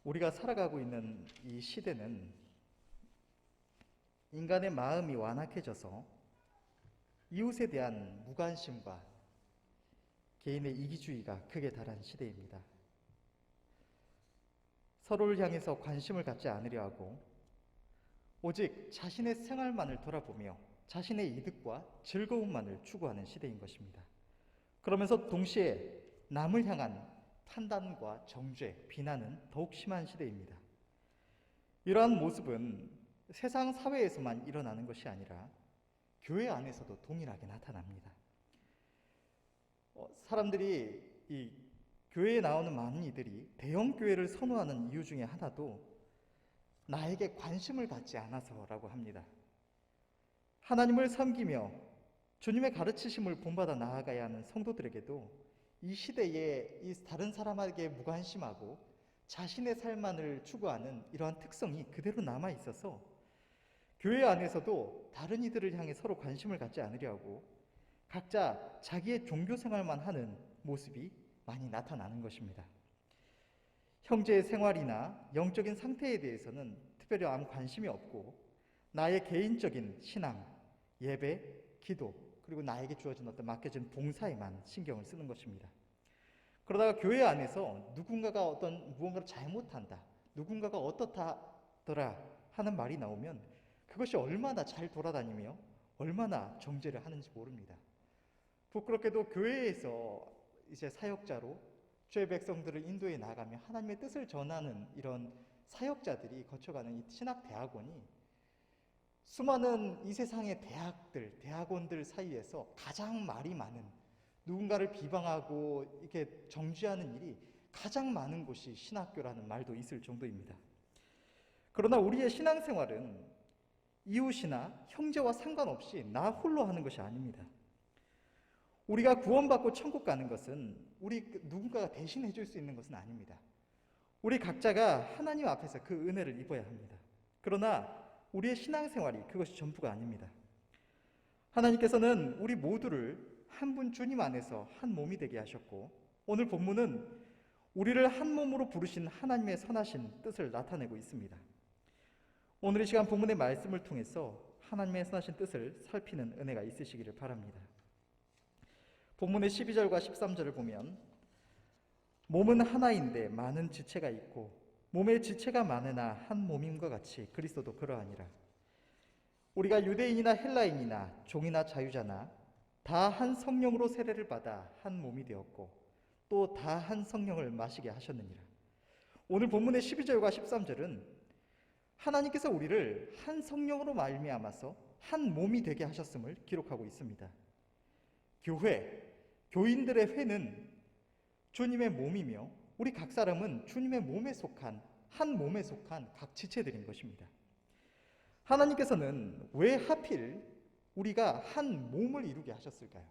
우리가 살아가고 있는 이 시대는 인간의 마음이 완악해져서 이웃에 대한 무관심과 개인의 이기주의가 극에 달한 시대입니다. 서로를 향해서 관심을 갖지 않으려 하고 오직 자신의 생활만을 돌아보며 자신의 이득과 즐거움만을 추구하는 시대인 것입니다. 그러면서 동시에 남을 향한 판단과 정죄, 비난은 더욱 심한 시대입니다. 이러한 모습은 세상 사회에서만 일어나는 것이 아니라 교회 안에서도 동일하게 나타납니다. 사람들이 이 교회에 나오는 많은 이들이 대형 교회를 선호하는 이유 중에 하나도 나에게 관심을 갖지 않아서라고 합니다. 하나님을 섬기며 주님의 가르치심을 본받아 나아가야 하는 성도들에게도 이 시대에 이 다른 사람에게 무관심하고 자신의 삶만을 추구하는 이러한 특성이 그대로 남아 있어서 교회 안에서도 다른 이들을 향해 서로 관심을 갖지 않으려 하고 각자 자기의 종교 생활만 하는 모습이 많이 나타나는 것입니다. 형제의 생활이나 영적인 상태에 대해서는 특별히 아무 관심이 없고 나의 개인적인 신앙, 예배, 기도, 그리고 나에게 주어진 어떤 맡겨진 봉사에만 신경을 쓰는 것입니다. 그러다가 교회 안에서 누군가가 무언가를 잘못한다, 누군가가 어떻다더라 하는 말이 나오면 그것이 얼마나 잘 돌아다니며 얼마나 정죄를 하는지 모릅니다. 부끄럽게도 교회에서 이제 사역자로 주의 백성들을 인도해 나가며 하나님의 뜻을 전하는 이런 사역자들이 거쳐가는 이 신학대학원이 수많은 이 세상의 대학원들 사이에서 가장 말이 많은, 누군가를 비방하고 이렇게 정죄하는 일이 가장 많은 곳이 신학교라는 말도 있을 정도입니다. 그러나 우리의 신앙생활은 이웃이나 형제와 상관없이 나 홀로 하는 것이 아닙니다. 우리가 구원받고 천국 가는 것은 누군가가 대신해 줄 수 있는 것은 아닙니다. 우리 각자가 하나님 앞에서 그 은혜를 입어야 합니다. 그러나 우리의 신앙생활이 그것이 전부가 아닙니다. 하나님께서는 우리 모두를 한 분 주님 안에서 한 몸이 되게 하셨고 오늘 본문은 우리를 한 몸으로 부르신 하나님의 선하신 뜻을 나타내고 있습니다. 오늘 이 시간 본문의 말씀을 통해서 하나님의 선하신 뜻을 살피는 은혜가 있으시기를 바랍니다. 본문의 12절과 13절을 보면 몸은 하나인데 많은 지체가 있고 몸에 지체가 많으나 한 몸임과 같이 그리스도도 그러하니라. 우리가 유대인이나 헬라인이나 종이나 자유자나 다 한 성령으로 세례를 받아 한 몸이 되었고 또 다 한 성령을 마시게 하셨느니라. 오늘 본문의 12절과 13절은 하나님께서 우리를 한 성령으로 말미암아서 한 몸이 되게 하셨음을 기록하고 있습니다. 교인들의 회는 주님의 몸이며 우리 각 사람은 주님의 몸에 속한 한 몸에 속한 각 지체들인 것입니다. 하나님께서는 왜 하필 우리가 한 몸을 이루게 하셨을까요?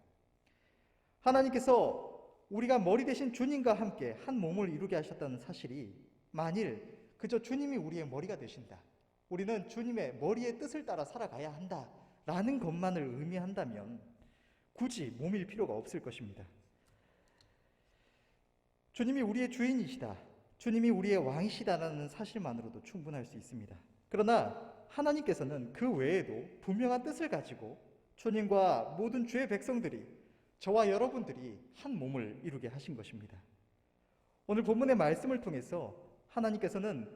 하나님께서 우리가 머리 대신 주님과 함께 한 몸을 이루게 하셨다는 사실이 만일 그저 주님이 우리의 머리가 되신다, 우리는 주님의 머리의 뜻을 따라 살아가야 한다라는 것만을 의미한다면 굳이 몸일 필요가 없을 것입니다. 주님이 우리의 주인이시다, 주님이 우리의 왕이시다라는 사실만으로도 충분할 수 있습니다. 그러나 하나님께서는 그 외에도 분명한 뜻을 가지고 주님과 모든 주의 백성들이, 저와 여러분들이 한 몸을 이루게 하신 것입니다. 오늘 본문의 말씀을 통해서 하나님께서는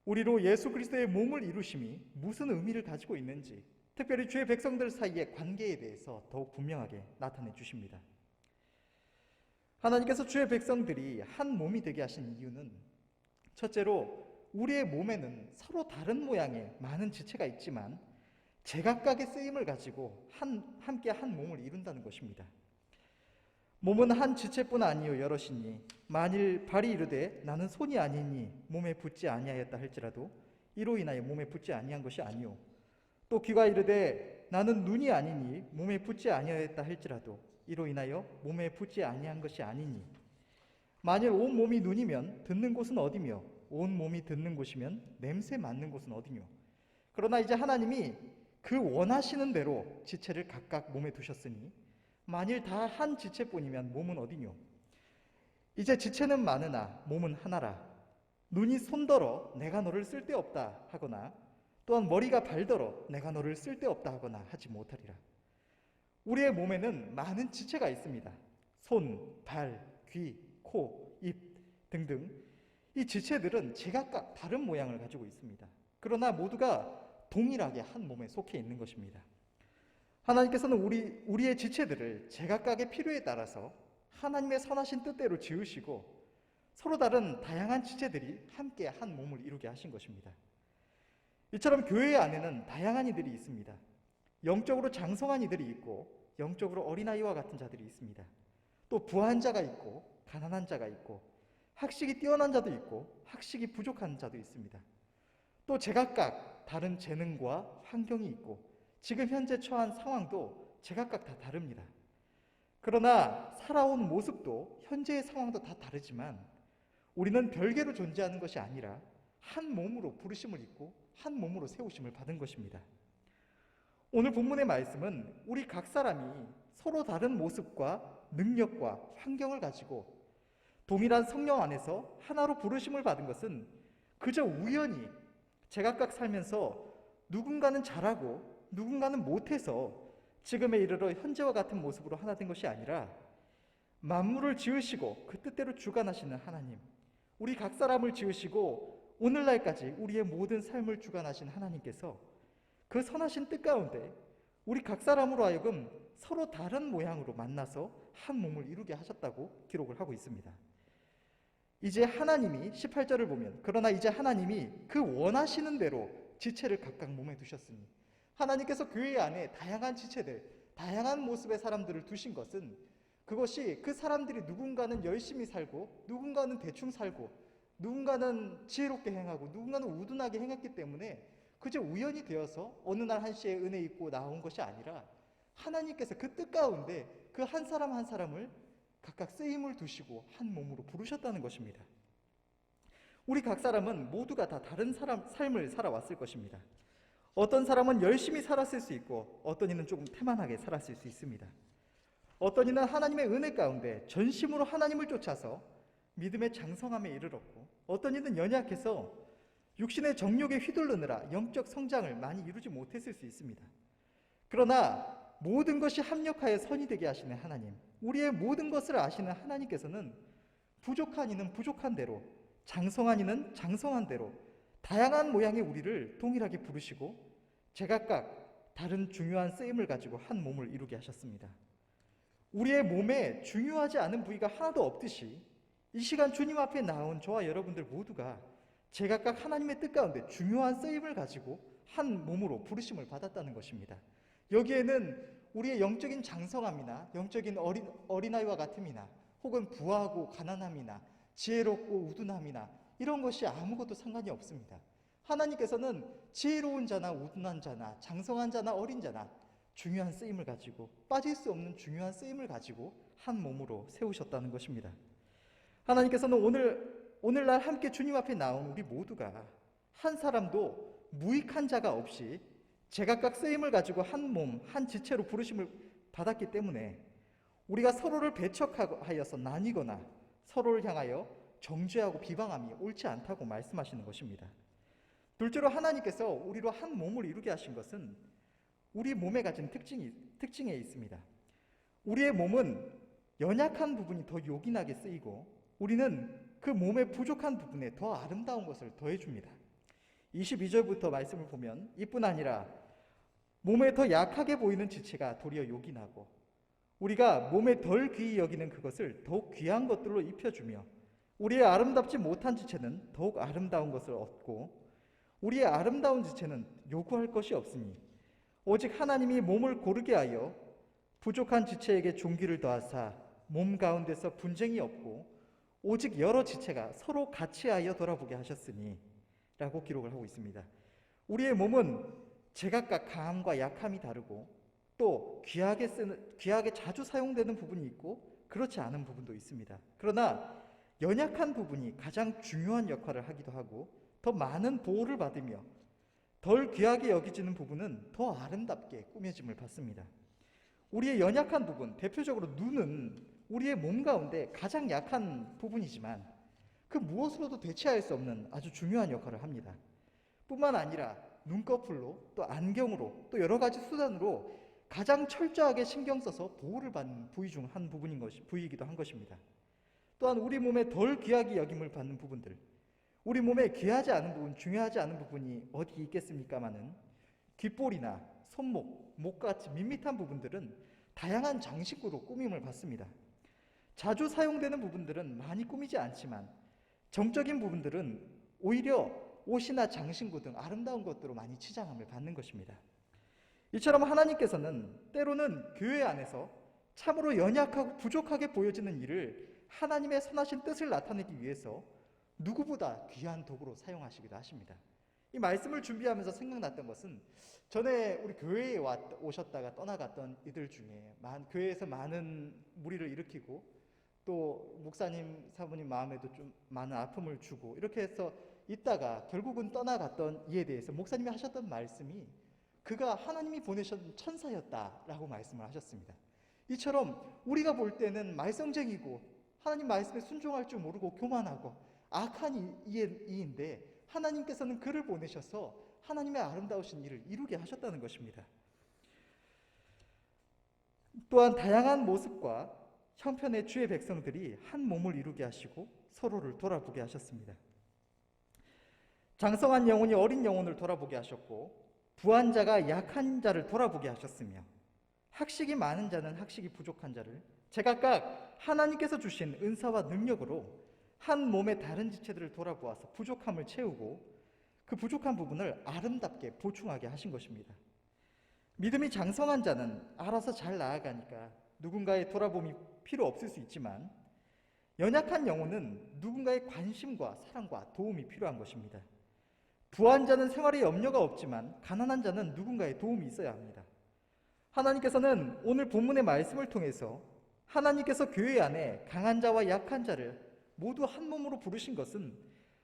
우리로 예수 그리스도의 몸을 이루심이 무슨 의미를 가지고 있는지, 특별히 주의 백성들 사이의 관계에 대해서 더욱 분명하게 나타내 주십니다. 하나님께서 주의 백성들이 한 몸이 되게 하신 이유는 첫째로 우리의 몸에는 서로 다른 모양의 많은 지체가 있지만 제각각의 쓰임을 가지고 함께 한 몸을 이룬다는 것입니다. 몸은 한 지체뿐 아니요 여럿이니 만일 발이 이르되 나는 손이 아니니 몸에 붙지 아니하였다 할지라도 이로 인하여 몸에 붙지 아니한 것이 아니요, 또 귀가 이르되 나는 눈이 아니니 몸에 붙지 아니하였다 할지라도 이로 인하여 몸에 붙지 아니한 것이 아니니 만일 온 몸이 눈이면 듣는 곳은 어디며 온 몸이 듣는 곳이면 냄새 맡는 곳은 어디뇨. 그러나 이제 하나님이 그 원하시는 대로 지체를 각각 몸에 두셨으니 만일 다 한 지체뿐이면 몸은 어디뇨. 이제 지체는 많으나 몸은 하나라. 눈이 손더러 내가 너를 쓸데없다 하거나 또한 머리가 발더러 내가 너를 쓸데없다 하거나 하지 못하리라. 우리의 몸에는 많은 지체가 있습니다. 손, 발, 귀, 코, 입 등등 이 지체들은 제각각 다른 모양을 가지고 있습니다. 그러나 모두가 동일하게 한 몸에 속해 있는 것입니다. 하나님께서는 우리의 지체들을 제각각의 필요에 따라서 하나님의 선하신 뜻대로 지으시고 서로 다른 다양한 지체들이 함께 한 몸을 이루게 하신 것입니다. 이처럼 교회 안에는 다양한 이들이 있습니다. 영적으로 장성한 이들이 있고 영적으로 어린아이와 같은 자들이 있습니다. 또 부한 자가 있고 가난한 자가 있고 학식이 뛰어난 자도 있고 학식이 부족한 자도 있습니다. 또 제각각 다른 재능과 환경이 있고 지금 현재 처한 상황도 제각각 다 다릅니다. 그러나 살아온 모습도 현재의 상황도 다 다르지만 우리는 별개로 존재하는 것이 아니라 한 몸으로 부르심을 입고 한 몸으로 세우심을 받은 것입니다. 오늘 본문의 말씀은 우리 각 사람이 서로 다른 모습과 능력과 환경을 가지고 동일한 성령 안에서 하나로 부르심을 받은 것은 그저 우연히 제각각 살면서 누군가는 잘하고 누군가는 못해서 지금에 이르러 현재와 같은 모습으로 하나 된 것이 아니라 만물을 지으시고 그 뜻대로 주관하시는 하나님, 우리 각 사람을 지으시고 오늘날까지 우리의 모든 삶을 주관하신 하나님께서 그 선하신 뜻 가운데 우리 각 사람으로 하여금 서로 다른 모양으로 만나서 한 몸을 이루게 하셨다고 기록을 하고 있습니다. 이제 하나님이 18절을 보면 그러나 이제 하나님이 그 원하시는 대로 지체를 각각 몸에 두셨으니 하나님께서 교회 안에 다양한 지체들, 다양한 모습의 사람들을 두신 것은 그것이 그 사람들이 누군가는 열심히 살고 누군가는 대충 살고 누군가는 지혜롭게 행하고 누군가는 우둔하게 행했기 때문에 그저 우연이 되어서 어느 날 한시에 은혜 입고 나온 것이 아니라 하나님께서 그 뜻 가운데 그 한 사람 한 사람을 각각 쓰임을 두시고 한 몸으로 부르셨다는 것입니다. 우리 각 사람은 모두가 다 다른 삶을 살아왔을 것입니다. 어떤 사람은 열심히 살았을 수 있고 어떤 이는 조금 태만하게 살았을 수 있습니다. 어떤 이는 하나님의 은혜 가운데 전심으로 하나님을 쫓아서 믿음의 장성함에 이르렀고 어떤 이는 연약해서 육신의 정욕에 휘둘르느라 영적 성장을 많이 이루지 못했을 수 있습니다. 그러나 모든 것이 합력하여 선이 되게 하시는 하나님, 우리의 모든 것을 아시는 하나님께서는 부족한 이는 부족한 대로, 장성한 이는 장성한 대로 다양한 모양의 우리를 동일하게 부르시고 제각각 다른 중요한 쓰임을 가지고 한 몸을 이루게 하셨습니다. 우리의 몸에 중요하지 않은 부위가 하나도 없듯이 이 시간 주님 앞에 나온 저와 여러분들 모두가 제각각 하나님의 뜻 가운데 중요한 쓰임을 가지고 한 몸으로 부르심을 받았다는 것입니다. 여기에는 우리의 영적인 장성함이나 영적인 어린아이와 같음이나 혹은 부하고 가난함이나 지혜롭고 우둔함이나 이런 것이 아무것도 상관이 없습니다. 하나님께서는 지혜로운 자나 우둔한 자나 장성한 자나 어린 자나 중요한 쓰임을 가지고 빠질 수 없는 중요한 쓰임을 가지고 한 몸으로 세우셨다는 것입니다. 하나님께서는 오늘날 함께 주님 앞에 나온 우리 모두가 한 사람도 무익한 자가 없이 제각각 쓰임을 가지고 한 몸, 한 지체로 부르심을 받았기 때문에 우리가 서로를 배척하여서 나뉘거나 서로를 향하여 정죄하고 비방함이 옳지 않다고 말씀하시는 것입니다. 둘째로 하나님께서 우리로 한 몸을 이루게 하신 것은 우리 몸에 가진 특징에 있습니다. 우리의 몸은 연약한 부분이 더 요긴하게 쓰이고 우리는 그 몸의 부족한 부분에 더 아름다운 것을 더해줍니다. 22절부터 말씀을 보면 이뿐 아니라 몸에 더 약하게 보이는 지체가 도리어 요긴하고 우리가 몸에 덜 귀히 여기는 그것을 더욱 귀한 것들로 입혀주며 우리의 아름답지 못한 지체는 더욱 아름다운 것을 얻고 우리의 아름다운 지체는 요구할 것이 없으니 오직 하나님이 몸을 고르게 하여 부족한 지체에게 존귀를 더하사 몸 가운데서 분쟁이 없고 오직 여러 지체가 서로 같이하여 돌아보게 하셨으니 라고 기록을 하고 있습니다. 우리의 몸은 제각각 강함과 약함이 다르고 또 귀하게 자주 사용되는 부분이 있고 그렇지 않은 부분도 있습니다. 그러나 연약한 부분이 가장 중요한 역할을 하기도 하고 더 많은 보호를 받으며 덜 귀하게 여겨지는 부분은 더 아름답게 꾸며짐을 받습니다. 우리의 연약한 부분, 대표적으로 눈은 우리의 몸 가운데 가장 약한 부분이지만 그 무엇으로도 대체할 수 없는 아주 중요한 역할을 합니다. 뿐만 아니라 눈꺼풀로 또 안경으로 또 여러 가지 수단으로 가장 철저하게 신경 써서 보호를 받는 부위 중 한 부위이기도 한 것입니다. 또한 우리 몸에 덜 귀하게 여김을 받는 부분들, 우리 몸에 귀하지 않은 부분, 중요하지 않은 부분이 어디 있겠습니까마는 귓볼이나 손목, 목같이 밋밋한 부분들은 다양한 장식구로 꾸밈을 받습니다. 자주 사용되는 부분들은 많이 꾸미지 않지만 정적인 부분들은 오히려 옷이나 장신구 등 아름다운 것들로 많이 치장함을 받는 것입니다. 이처럼 하나님께서는 때로는 교회 안에서 참으로 연약하고 부족하게 보여지는 일을 하나님의 선하신 뜻을 나타내기 위해서 누구보다 귀한 도구로 사용하시기도 하십니다. 이 말씀을 준비하면서 생각났던 것은 전에 우리 교회에 오셨다가 떠나갔던 이들 중에 교회에서 많은 무리를 일으키고 또 목사님, 사모님 마음에도 좀 많은 아픔을 주고 이렇게 해서 있다가 결국은 떠나갔던 이에 대해서 목사님이 하셨던 말씀이 그가 하나님이 보내신 천사였다라고 말씀을 하셨습니다. 이처럼 우리가 볼 때는 말썽쟁이고 하나님 말씀에 순종할 줄 모르고 교만하고 악한 이인데 하나님께서는 그를 보내셔서 하나님의 아름다우신 일을 이루게 하셨다는 것입니다. 또한 다양한 모습과 형편의 주의 백성들이 한 몸을 이루게 하시고 서로를 돌아보게 하셨습니다. 장성한 영혼이 어린 영혼을 돌아보게 하셨고 부한 자가 약한 자를 돌아보게 하셨으며 학식이 많은 자는 학식이 부족한 자를 제각각 하나님께서 주신 은사와 능력으로 한 몸의 다른 지체들을 돌아보아서 부족함을 채우고 그 부족한 부분을 아름답게 보충하게 하신 것입니다. 믿음이 장성한 자는 알아서 잘 나아가니까 누군가의 돌아봄이 필요 없을 수 있지만 연약한 영혼은 누군가의 관심과 사랑과 도움이 필요한 것입니다. 부한 자는 생활에 염려가 없지만 가난한 자는 누군가의 도움이 있어야 합니다. 하나님께서는 오늘 본문의 말씀을 통해서 하나님께서 교회 안에 강한 자와 약한 자를 모두 한 몸으로 부르신 것은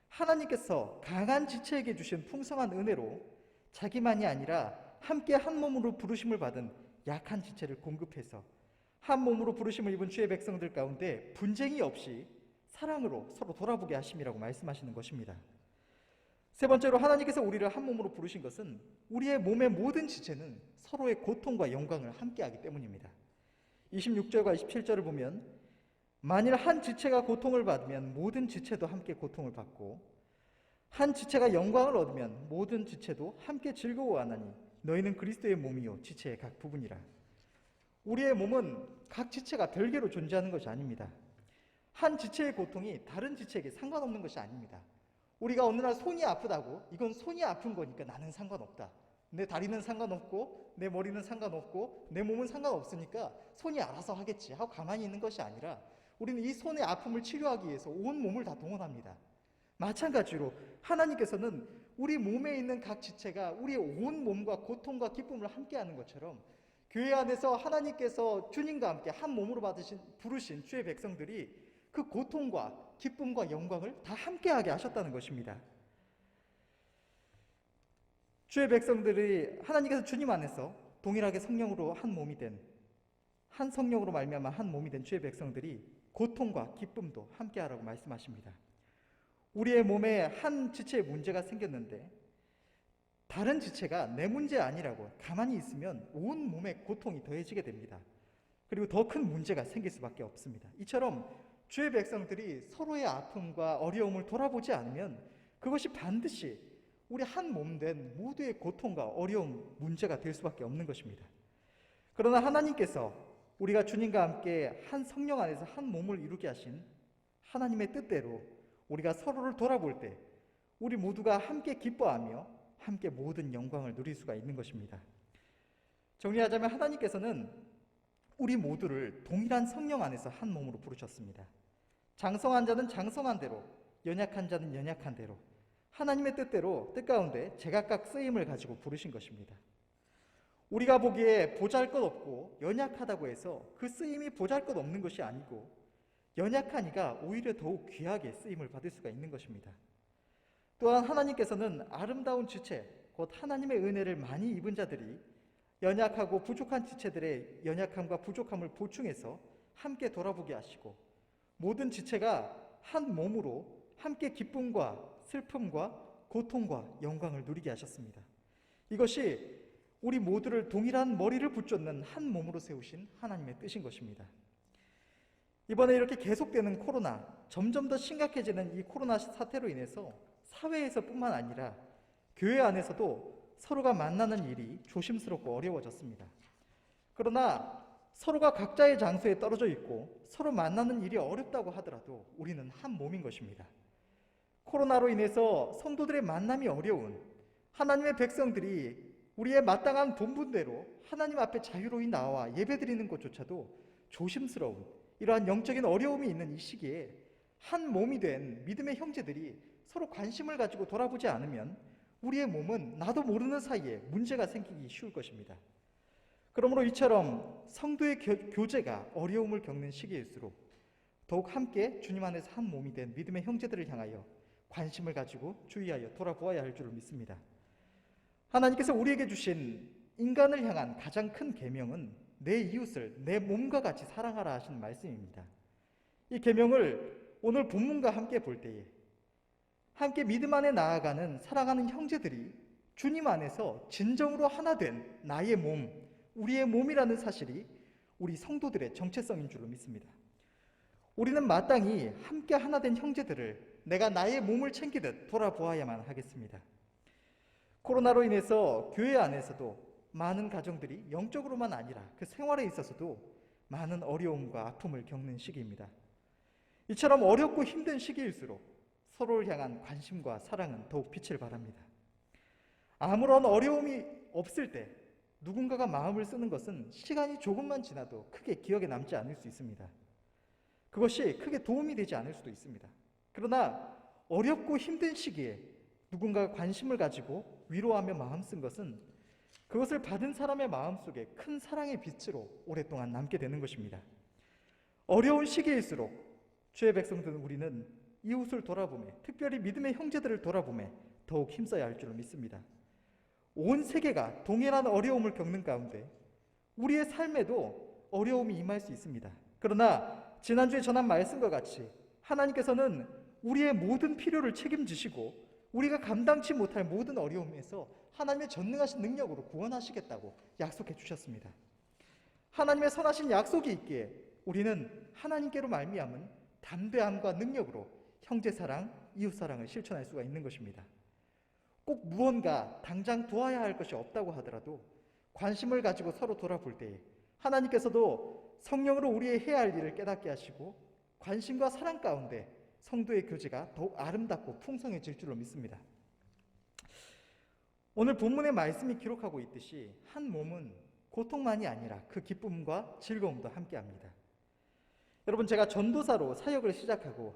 하나님께서 강한 지체에게 주신 풍성한 은혜로 자기만이 아니라 함께 한 몸으로 부르심을 받은 약한 지체를 공급해서 한 몸으로 부르심을 입은 주의 백성들 가운데 분쟁이 없이 사랑으로 서로 돌아보게 하심이라고 말씀하시는 것입니다. 세 번째로 하나님께서 우리를 한 몸으로 부르신 것은 우리의 몸의 모든 지체는 서로의 고통과 영광을 함께하기 때문입니다. 26절과 27절을 보면 만일 한 지체가 고통을 받으면 모든 지체도 함께 고통을 받고 한 지체가 영광을 얻으면 모든 지체도 함께 즐거워하나니 너희는 그리스도의 몸이요 지체의 각 부분이라. 우리의 몸은 각 지체가 별개로 존재하는 것이 아닙니다. 한 지체의 고통이 다른 지체에게 상관없는 것이 아닙니다. 우리가 어느 날 손이 아프다고 이건 손이 아픈 거니까 나는 상관없다. 내 다리는 상관없고 내 머리는 상관없고 내 몸은 상관없으니까 손이 알아서 하겠지 하고 가만히 있는 것이 아니라 우리는 이 손의 아픔을 치료하기 위해서 온 몸을 다 동원합니다. 마찬가지로 하나님께서는 우리 몸에 있는 각 지체가 우리의 온 몸과 고통과 기쁨을 함께하는 것처럼 교회 안에서 하나님께서 주님과 함께 한 몸으로 부르신 주의 백성들이 그 고통과 기쁨과 영광을 다 함께하게 하셨다는 것입니다. 주의 백성들이 하나님께서 주님 안에서 동일하게 성령으로 한 몸이 된 한 성령으로 말미암아 한 몸이 된 주의 백성들이 고통과 기쁨도 함께하라고 말씀하십니다. 우리의 몸에 한 지체의 문제가 생겼는데 다른 지체가 내 문제 아니라고 가만히 있으면 온 몸에 고통이 더해지게 됩니다. 그리고 더 큰 문제가 생길 수밖에 없습니다. 이처럼 주의 백성들이 서로의 아픔과 어려움을 돌아보지 않으면 그것이 반드시 우리 한 몸 된 모두의 고통과 어려움, 문제가 될 수밖에 없는 것입니다. 그러나 하나님께서 우리가 주님과 함께 한 성령 안에서 한 몸을 이루게 하신 하나님의 뜻대로 우리가 서로를 돌아볼 때 우리 모두가 함께 기뻐하며 함께 모든 영광을 누릴 수가 있는 것입니다. 정리하자면 하나님께서는 우리 모두를 동일한 성령 안에서 한 몸으로 부르셨습니다. 장성한 자는 장성한 대로, 연약한 자는 연약한 대로 하나님의 뜻대로 뜻 가운데 제각각 쓰임을 가지고 부르신 것입니다. 우리가 보기에 보잘것없고 연약하다고 해서 그 쓰임이 보잘것없는 것이 아니고 연약한 이가 오히려 더욱 귀하게 쓰임을 받을 수가 있는 것입니다. 또한 하나님께서는 아름다운 지체, 곧 하나님의 은혜를 많이 입은 자들이 연약하고 부족한 지체들의 연약함과 부족함을 보충해서 함께 돌아보게 하시고 모든 지체가 한 몸으로 함께 기쁨과 슬픔과 고통과 영광을 누리게 하셨습니다. 이것이 우리 모두를 동일한 머리를 붙잡는 한 몸으로 세우신 하나님의 뜻인 것입니다. 이번에 이렇게 계속되는 코로나, 점점 더 심각해지는 이 코로나 사태로 인해서 사회에서뿐만 아니라 교회 안에서도 서로가 만나는 일이 조심스럽고 어려워졌습니다. 그러나 서로가 각자의 장소에 떨어져 있고 서로 만나는 일이 어렵다고 하더라도 우리는 한 몸인 것입니다. 코로나로 인해서 성도들의 만남이 어려운 하나님의 백성들이 우리의 마땅한 본분대로 하나님 앞에 자유로이 나와 예배드리는 것조차도 조심스러운 이러한 영적인 어려움이 있는 이 시기에 한 몸이 된 믿음의 형제들이 서로 관심을 가지고 돌아보지 않으면 우리의 몸은 나도 모르는 사이에 문제가 생기기 쉬울 것입니다. 그러므로 이처럼 성도의 교제가 어려움을 겪는 시기일수록 더욱 함께 주님 안에서 한 몸이 된 믿음의 형제들을 향하여 관심을 가지고 주의하여 돌아보아야 할 줄을 믿습니다. 하나님께서 우리에게 주신 인간을 향한 가장 큰 계명은 내 이웃을 내 몸과 같이 사랑하라 하시는 말씀입니다. 이 계명을 오늘 본문과 함께 볼 때에 함께 믿음 안에 나아가는 사랑하는 형제들이 주님 안에서 진정으로 하나 된 나의 몸, 우리의 몸이라는 사실이 우리 성도들의 정체성인 줄로 믿습니다. 우리는 마땅히 함께 하나 된 형제들을 내가 나의 몸을 챙기듯 돌아보아야만 하겠습니다. 코로나로 인해서 교회 안에서도 많은 가정들이 영적으로만 아니라 그 생활에 있어서도 많은 어려움과 아픔을 겪는 시기입니다. 이처럼 어렵고 힘든 시기일수록 서로를 향한 관심과 사랑은 더욱 빛을 발합니다. 아무런 어려움이 없을 때 누군가가 마음을 쓰는 것은 시간이 조금만 지나도 크게 기억에 남지 않을 수 있습니다. 그것이 크게 도움이 되지 않을 수도 있습니다. 그러나 어렵고 힘든 시기에 누군가가 관심을 가지고 위로하며 마음 쓴 것은 그것을 받은 사람의 마음속에 큰 사랑의 빛으로 오랫동안 남게 되는 것입니다. 어려운 시기일수록 주의 백성들 우리는 이웃을 돌아보며 특별히 믿음의 형제들을 돌아보며 더욱 힘써야 할 줄로 믿습니다. 온 세계가 동일한 어려움을 겪는 가운데 우리의 삶에도 어려움이 임할 수 있습니다. 그러나 지난주에 전한 말씀과 같이 하나님께서는 우리의 모든 필요를 책임지시고 우리가 감당치 못할 모든 어려움에서 하나님의 전능하신 능력으로 구원하시겠다고 약속해 주셨습니다. 하나님의 선하신 약속이 있기에 우리는 하나님께로 말미암은 담대함과 능력으로 형제사랑, 이웃사랑을 실천할 수가 있는 것입니다. 꼭 무언가 당장 도와야 할 것이 없다고 하더라도 관심을 가지고 서로 돌아볼 때에 하나님께서도 성령으로 우리의 해야 할 일을 깨닫게 하시고 관심과 사랑 가운데 성도의 교제가 더욱 아름답고 풍성해질 줄로 믿습니다. 오늘 본문의 말씀이 기록하고 있듯이 한 몸은 고통만이 아니라 그 기쁨과 즐거움도 함께합니다. 여러분, 제가 전도사로 사역을 시작하고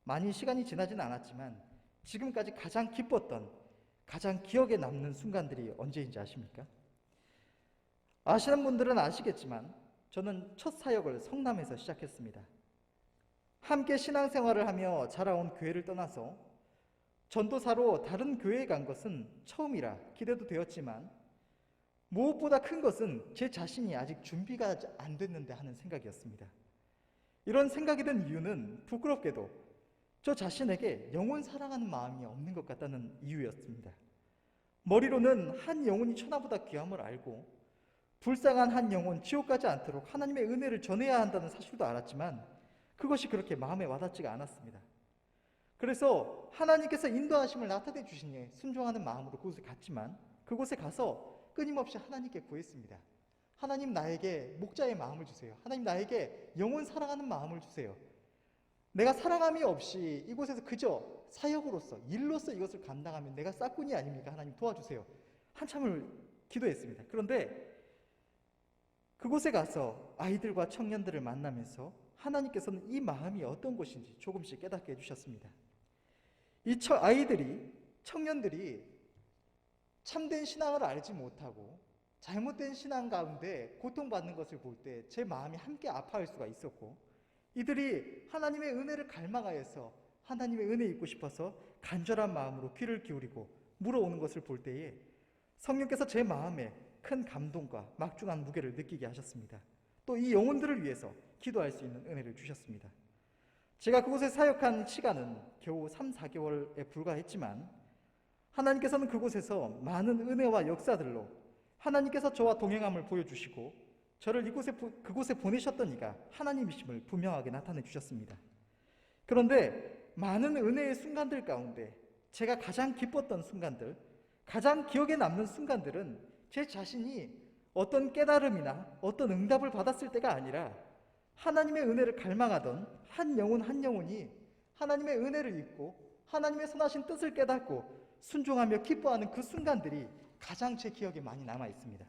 많이 시간이 지나지는 않았지만 지금까지 가장 기뻤던, 가장 기억에 남는 순간들이 언제인지 아십니까? 아시는 분들은 아시겠지만 저는 첫 사역을 성남에서 시작했습니다. 함께 신앙생활을 하며 자라온 교회를 떠나서 전도사로 다른 교회에 간 것은 처음이라 기대도 되었지만 무엇보다 큰 것은 제 자신이 아직 준비가 안 됐는데 하는 생각이었습니다. 이런 생각이 든 이유는 부끄럽게도 저 자신에게 영혼 사랑하는 마음이 없는 것 같다는 이유였습니다. 머리로는 한 영혼이 천하보다 귀함을 알고 불쌍한 한 영혼 지옥 가지 않도록 하나님의 은혜를 전해야 한다는 사실도 알았지만 그것이 그렇게 마음에 와닿지가 않았습니다. 그래서 하나님께서 인도하심을 나타내 주시니 순종하는 마음으로 그곳에 갔지만 그곳에 가서 끊임없이 하나님께 구했습니다. 하나님, 나에게 목자의 마음을 주세요. 하나님, 나에게 영혼 사랑하는 마음을 주세요. 내가 사랑함이 없이 이곳에서 그저 사역으로서 일로서 이것을 감당하면 내가 싹군이 아닙니까? 하나님 도와주세요. 한참을 기도했습니다. 그런데 그곳에 가서 아이들과 청년들을 만나면서 하나님께서는 이 마음이 어떤 것인지 조금씩 깨닫게 해주셨습니다. 이 아이들이, 청년들이 참된 신앙을 알지 못하고 잘못된 신앙 가운데 고통받는 것을 볼 때 제 마음이 함께 아파할 수가 있었고, 이들이 하나님의 은혜를 갈망하여서 하나님의 은혜 입고 싶어서 간절한 마음으로 귀를 기울이고 물어오는 것을 볼 때에 성령께서 제 마음에 큰 감동과 막중한 무게를 느끼게 하셨습니다. 또 이 영혼들을 위해서 기도할 수 있는 은혜를 주셨습니다. 제가 그곳에 사역한 시간은 겨우 3, 4개월에 불과했지만 하나님께서는 그곳에서 많은 은혜와 역사들로 하나님께서 저와 동행함을 보여주시고 저를 그곳에 보내셨던 이가 하나님이심을 분명하게 나타내 주셨습니다. 그런데 많은 은혜의 순간들 가운데 제가 가장 기뻤던 순간들, 가장 기억에 남는 순간들은 제 자신이 어떤 깨달음이나 어떤 응답을 받았을 때가 아니라 하나님의 은혜를 갈망하던 한 영혼 한 영혼이 하나님의 은혜를 입고 하나님의 선하신 뜻을 깨닫고 순종하며 기뻐하는 그 순간들이 가장 제 기억에 많이 남아 있습니다.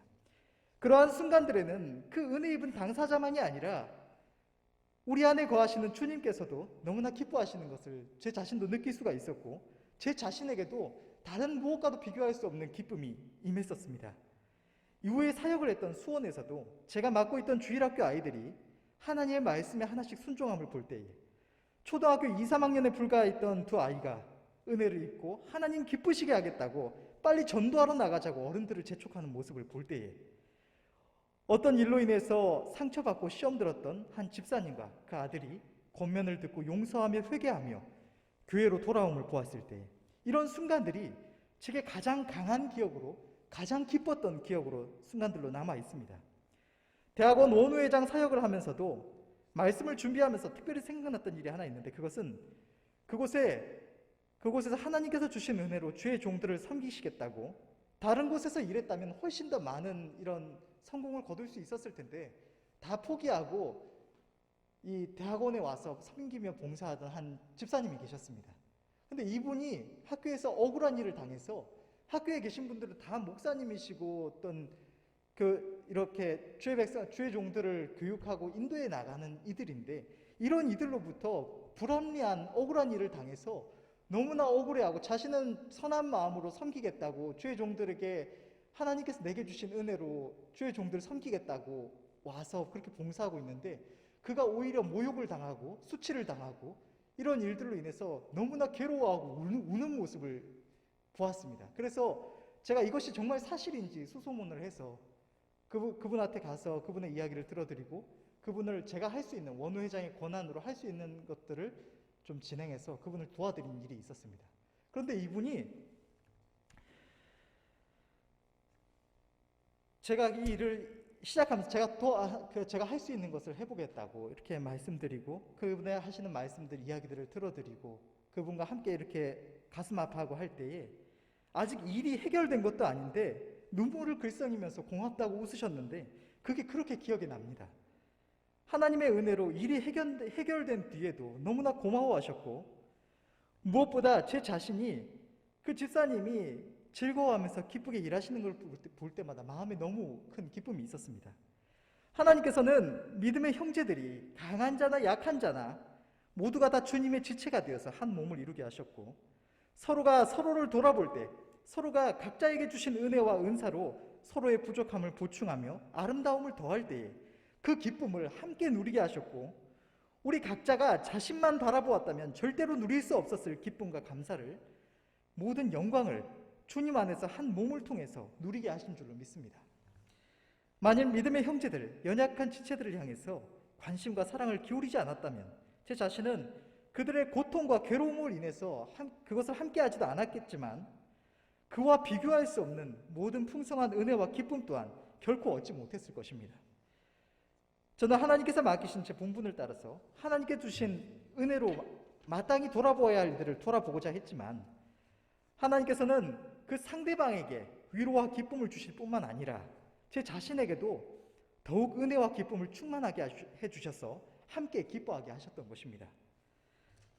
그러한 순간들에는 그 은혜 입은 당사자만이 아니라 우리 안에 거하시는 주님께서도 너무나 기뻐하시는 것을 제 자신도 느낄 수가 있었고 제 자신에게도 다른 무엇과도 비교할 수 없는 기쁨이 임했었습니다. 이후에 사역을 했던 수원에서도 제가 맡고 있던 주일학교 아이들이 하나님의 말씀에 하나씩 순종함을 볼 때에 초등학교 2, 3학년에 불과했던 두 아이가 은혜를 입고 하나님 기쁘시게 하겠다고 빨리 전도하러 나가자고 어른들을 재촉하는 모습을 볼 때에 어떤 일로 인해서 상처받고 시험 들었던 한 집사님과 그 아들이 권면을 듣고 용서하며 회개하며 교회로 돌아옴을 보았을 때 이런 순간들이 제게 가장 강한 기억으로 가장 기뻤던 기억으로 순간들로 남아 있습니다. 대학원 원우회장 사역을 하면서도 말씀을 준비하면서 특별히 생각났던 일이 하나 있는데 그것은 그곳에서 하나님께서 주신 은혜로 주의 종들을 섬기시겠다고 다른 곳에서 일했다면 훨씬 더 많은 이런 성공을 거둘 수 있었을 텐데 다 포기하고 이 대학원에 와서 섬기며 봉사하던 한 집사님이 계셨습니다. 근데 이분이 학교에서 억울한 일을 당해서 학교에 계신 분들은 다 목사님이시고 어떤 이렇게 주의 종들을 교육하고 인도해 나가는 이들인데 이런 이들로부터 불합리한 억울한 일을 당해서 너무나 억울해하고 자신은 선한 마음으로 섬기겠다고 주의 종들에게 하나님께서 내게 주신 은혜로 주의 종들을 섬기겠다고 와서 그렇게 봉사하고 있는데 그가 오히려 모욕을 당하고 수치를 당하고 이런 일들로 인해서 너무나 괴로워하고 우는 모습을 보았습니다. 그래서 제가 이것이 정말 사실인지 수소문을 해서 그분한테 가서 그분의 이야기를 들어드리고 그분을 제가 할 수 있는 원우 회장의 권한으로 할 수 있는 것들을 좀 진행해서 그분을 도와드린 일이 있었습니다. 그런데 이분이 제가 이 일을 시작하면서 제가 할 수 있는 것을 해보겠다고 이렇게 말씀드리고 그분의 하시는 말씀들 이야기들을 들어드리고 그분과 함께 이렇게 가슴 아파하고 할 때에 아직 일이 해결된 것도 아닌데 눈물을 글썽이면서 고맙다고 웃으셨는데 그게 그렇게 기억에 납니다. 하나님의 은혜로 일이 해결된 뒤에도 너무나 고마워하셨고 무엇보다 제 자신이 그 집사님이 즐거워하면서 기쁘게 일하시는 걸 볼 때마다 마음에 너무 큰 기쁨이 있었습니다. 하나님께서는 믿음의 형제들이 강한 자나 약한 자나 모두가 다 주님의 지체가 되어서 한 몸을 이루게 하셨고 서로가 서로를 돌아볼 때 서로가 각자에게 주신 은혜와 은사로 서로의 부족함을 보충하며 아름다움을 더할 때에 그 기쁨을 함께 누리게 하셨고 우리 각자가 자신만 바라보았다면 절대로 누릴 수 없었을 기쁨과 감사를 모든 영광을 주님 안에서 한 몸을 통해서 누리게 하신 줄로 믿습니다. 만일 믿음의 형제들, 연약한 지체들을 향해서 관심과 사랑을 기울이지 않았다면 제 자신은 그들의 고통과 괴로움을 인해서 그것을 함께 하지도 않았겠지만 그와 비교할 수 없는 모든 풍성한 은혜와 기쁨 또한 결코 얻지 못했을 것입니다. 저는 하나님께서 맡기신 제 본분을 따라서 하나님께 주신 은혜로 마땅히 돌아보아야 할 일들을 돌아보고자 했지만 하나님께서는 그 상대방에게 위로와 기쁨을 주실 뿐만 아니라 제 자신에게도 더욱 은혜와 기쁨을 충만하게 해주셔서 함께 기뻐하게 하셨던 것입니다.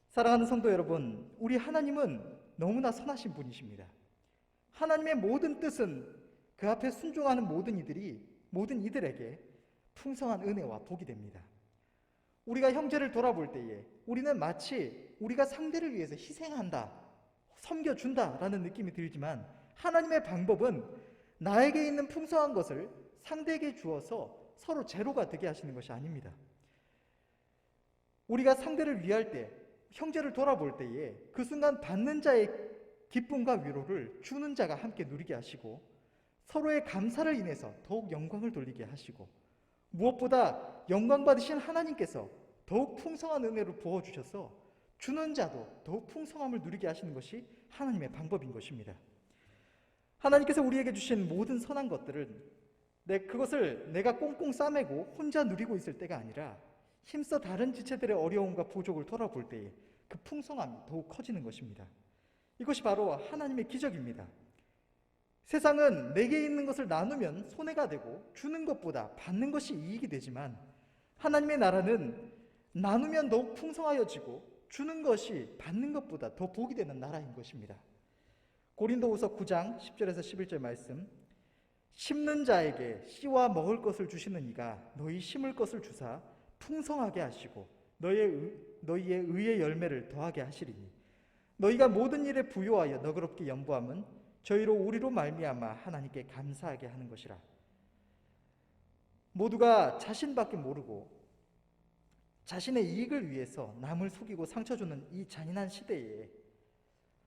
사랑하는 성도 여러분, 우리 하나님은 너무나 선하신 분이십니다. 하나님의 모든 뜻은 그 앞에 순종하는 모든 이들에게 풍성한 은혜와 복이 됩니다. 우리가 형제를 돌아볼 때에 우리는 마치 우리가 상대를 위해서 희생한다, 섬겨준다라는 느낌이 들지만 하나님의 방법은 나에게 있는 풍성한 것을 상대에게 주어서 서로 제로가 되게 하시는 것이 아닙니다. 우리가 상대를 위할 때, 형제를 돌아볼 때에 그 순간 받는 자의 기쁨과 위로를 주는 자가 함께 누리게 하시고 서로의 감사를 인해서 더욱 영광을 돌리게 하시고 무엇보다 영광 받으신 하나님께서 더욱 풍성한 은혜로 부어주셔서 주는 자도 더욱 풍성함을 누리게 하시는 것이 하나님의 방법인 것입니다. 하나님께서 우리에게 주신 모든 선한 것들은 그것을 내가 꽁꽁 싸매고 혼자 누리고 있을 때가 아니라 힘써 다른 지체들의 어려움과 부족을 돌아볼 때에 그 풍성함이 더욱 커지는 것입니다. 이것이 바로 하나님의 기적입니다. 세상은 내게 있는 것을 나누면 손해가 되고 주는 것보다 받는 것이 이익이 되지만 하나님의 나라는 나누면 더욱 풍성하여지고 주는 것이 받는 것보다 더 복이 되는 나라인 것입니다. 고린도후서 9장 10절에서 11절 말씀, 심는 자에게 씨와 먹을 것을 주시는 이가 너희 심을 것을 주사 풍성하게 하시고 너희의 의의 열매를 더하게 하시리니 너희가 모든 일에 부요하여 너그럽게 연보함은 저희로 우리로 말미암아 하나님께 감사하게 하는 것이라. 모두가 자신밖에 모르고 자신의 이익을 위해서 남을 속이고 상처 주는 이 잔인한 시대에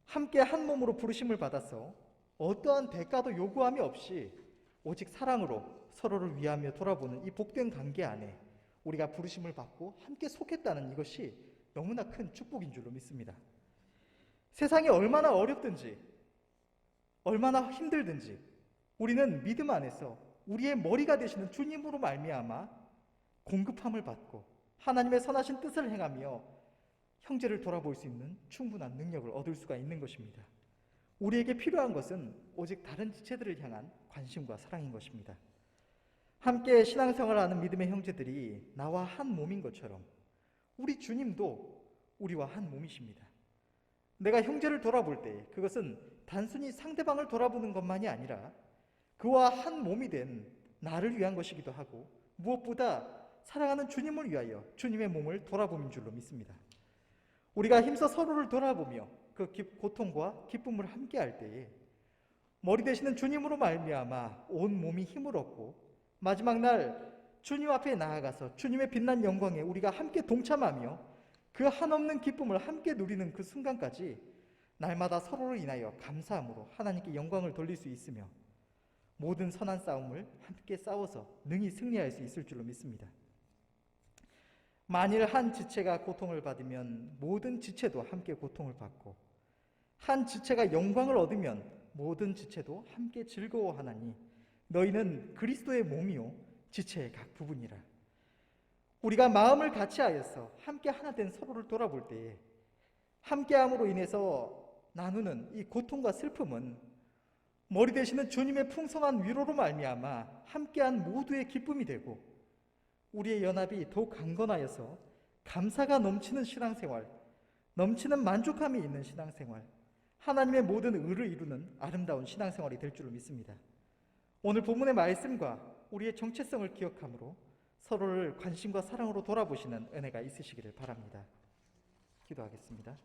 함께 한 몸으로 부르심을 받아서 어떠한 대가도 요구함이 없이 오직 사랑으로 서로를 위하며 돌아보는 이 복된 관계 안에 우리가 부르심을 받고 함께 속했다는 이것이 너무나 큰 축복인 줄로 믿습니다. 세상이 얼마나 어렵든지 얼마나 힘들든지 우리는 믿음 안에서 우리의 머리가 되시는 주님으로 말미암아 공급함을 받고 하나님의 선하신 뜻을 행하며 형제를 돌아볼 수 있는 충분한 능력을 얻을 수가 있는 것입니다. 우리에게 필요한 것은 오직 다른 지체들을 향한 관심과 사랑인 것입니다. 함께 신앙생활을 하는 믿음의 형제들이 나와 한 몸인 것처럼 우리 주님도 우리와 한 몸이십니다. 내가 형제를 돌아볼 때 그것은 단순히 상대방을 돌아보는 것만이 아니라 그와 한 몸이 된 나를 위한 것이기도 하고 무엇보다 사랑하는 주님을 위하여 주님의 몸을 돌아보는 줄로 믿습니다. 우리가 힘써 서로를 돌아보며 그 고통과 기쁨을 함께 할 때에 머리 되시는 주님으로 말미암아 온 몸이 힘을 얻고 마지막 날 주님 앞에 나아가서 주님의 빛난 영광에 우리가 함께 동참하며 그 한없는 기쁨을 함께 누리는 그 순간까지 날마다 서로를 인하여 감사함으로 하나님께 영광을 돌릴 수 있으며 모든 선한 싸움을 함께 싸워서 능히 승리할 수 있을 줄로 믿습니다. 만일 한 지체가 고통을 받으면 모든 지체도 함께 고통을 받고 한 지체가 영광을 얻으면 모든 지체도 함께 즐거워하나니 너희는 그리스도의 몸이요 지체의 각 부분이라. 우리가 마음을 같이하여서 함께 하나 된 서로를 돌아볼 때에 함께함으로 인해서 나누는 이 고통과 슬픔은 머리 되시는 주님의 풍성한 위로로 말미암아 함께한 모두의 기쁨이 되고 우리의 연합이 더욱 강건하여서 감사가 넘치는 신앙생활, 넘치는 만족함이 있는 신앙생활, 하나님의 모든 의를 이루는 아름다운 신앙생활이 될 줄로 믿습니다. 오늘 본문의 말씀과 우리의 정체성을 기억함으로 서로를 관심과 사랑으로 돌아보시는 은혜가 있으시기를 바랍니다. 기도하겠습니다.